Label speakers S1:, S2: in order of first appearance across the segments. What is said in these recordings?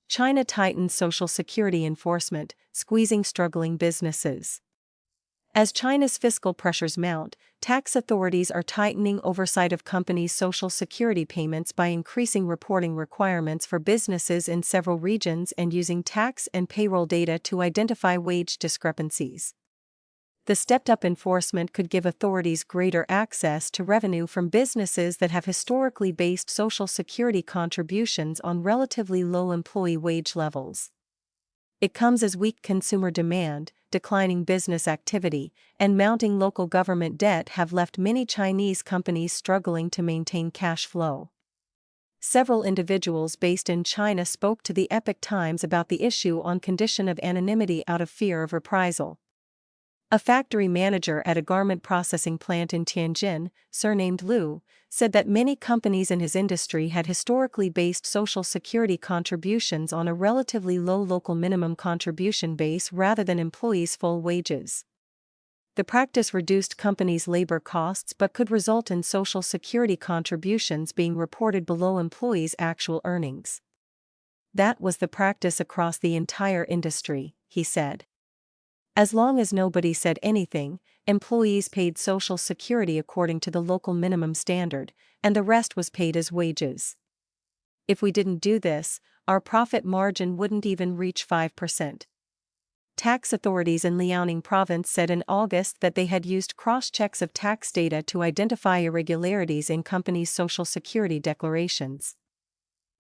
S1: China tightens Social Security enforcement, squeezing struggling businesses. As China's fiscal pressures mount, tax authorities are tightening oversight of companies' Social Security payments by increasing reporting requirements for businesses in several regions and using tax and payroll data to identify wage discrepancies. The stepped-up enforcement could give authorities greater access to revenue from businesses that have historically based Social Security contributions on relatively low employee wage levels. It comes as weak consumer demand, declining business activity, and mounting local government debt have left many Chinese companies struggling to maintain cash flow. Several individuals based in China spoke to the Epoch Times about the issue on condition of anonymity out of fear of reprisal. A factory manager at a garment processing plant in Tianjin, surnamed Liu, said that many companies in his industry had historically based Social Security contributions on a relatively low local minimum contribution base rather than employees' full wages. The practice reduced companies' labor costs but could result in Social Security contributions being reported below employees' actual earnings. That was the practice across the entire industry, he said. As long as nobody said anything, employees paid Social Security according to the local minimum standard, and the rest was paid as wages. If we didn't do this, our profit margin wouldn't even reach 5%. Tax authorities in Liaoning province said in August that they had used cross-checks of tax data to identify irregularities in companies' Social Security declarations.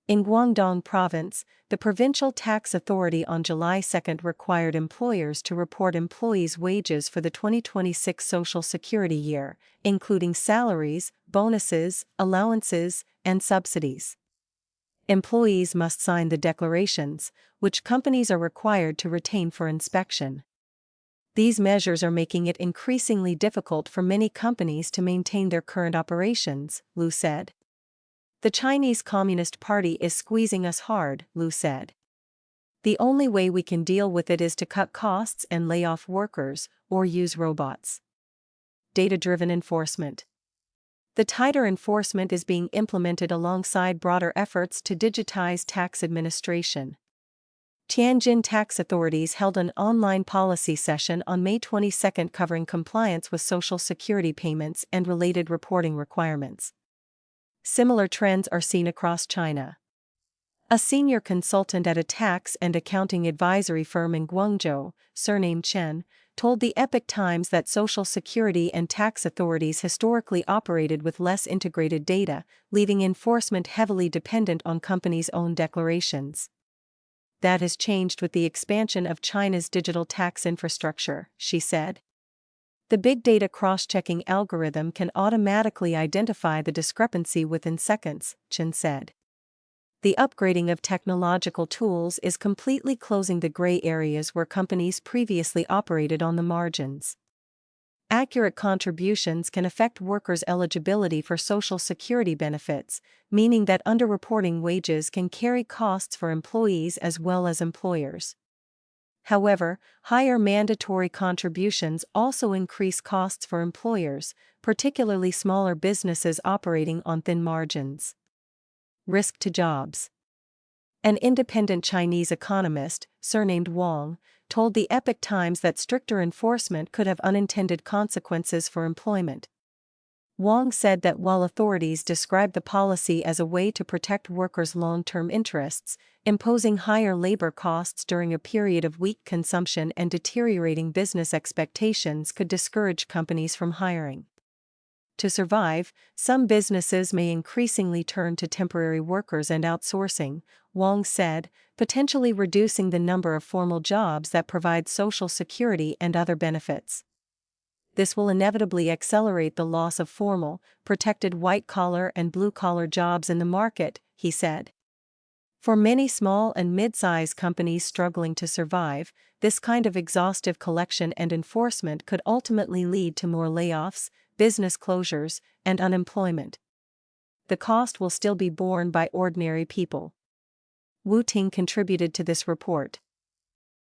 S1: In Guangdong Province, the Provincial Tax Authority on July 2 required employers to report employees' wages for the 2026 Social Security year, including salaries, bonuses, allowances, and subsidies. Employees must sign the declarations, which companies are required to retain for inspection. These measures are making it increasingly difficult for many companies to maintain their current operations, Liu said. The Chinese Communist Party is squeezing us hard, Liu said. The only way we can deal with it is to cut costs and lay off workers, or use robots. Data-driven enforcement. The tighter enforcement is being implemented alongside broader efforts to digitize tax administration. Tianjin tax authorities held an online policy session on May 22 covering compliance with Social Security payments and related reporting requirements. Similar trends are seen across China. A senior consultant at a tax and accounting advisory firm in Guangzhou, surnamed Chen, told the Epoch Times that Social Security and tax authorities historically operated with less integrated data, leaving enforcement heavily dependent on companies' own declarations. That has changed with the expansion of China's digital tax infrastructure, she said. The big data cross-checking algorithm can automatically identify the discrepancy within seconds, Chen said. The upgrading of technological tools is completely closing the gray areas where companies previously operated on the margins. Accurate contributions can affect workers' eligibility for Social Security benefits, meaning that underreporting wages can carry costs for employees as well as employers. However, higher mandatory contributions also increase costs for employers, particularly smaller businesses operating on thin margins. Risk to jobs. An independent Chinese economist, surnamed Wang, told the Epoch Times that stricter enforcement could have unintended consequences for employment. Wang said that while authorities described the policy as a way to protect workers' long-term interests, imposing higher labor costs during a period of weak consumption and deteriorating business expectations could discourage companies from hiring. To survive, some businesses may increasingly turn to temporary workers and outsourcing, Wang said, potentially reducing the number of formal jobs that provide Social Security and other benefits. This will inevitably accelerate the loss of formal, protected white-collar and blue-collar jobs in the market, he said. For many small and mid-sized companies struggling to survive, this kind of exhaustive collection and enforcement could ultimately lead to more layoffs, business closures, and unemployment. The cost will still be borne by ordinary people. Wu Ting contributed to this report.